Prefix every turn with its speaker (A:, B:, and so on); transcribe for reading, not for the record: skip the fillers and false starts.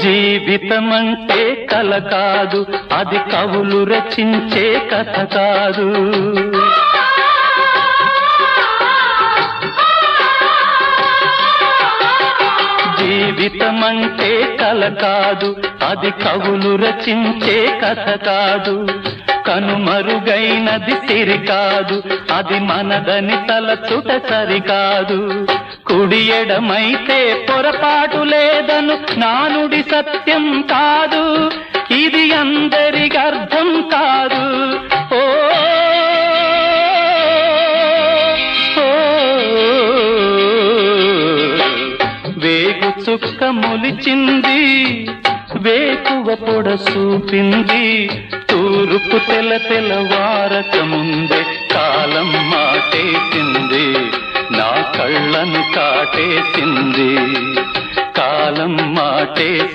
A: జీవితమంటే కల కాదు, అది కవులు రచించే కథ కాదు. జీవితమంటే కల కాదు, అది కవులు రచించే కథ కాదు. కనుమరుగైనది సిరి కాదు, అది మనదని తలచుట సరికాదు. కుడి ఎడమైతే పొరపాటు లేదను నానుడి సత్యం కాదు, ఇది అందరికి అర్థం కాదు. ఓ వేగు చుక్క మొలిచింది, వేకువ పొడ చూపింది, తూర్పు తెల్లవారక ముందే కాలం మాటేసింది, నా కళ్ళను కాటేసింది, కాలం మాటేసింది.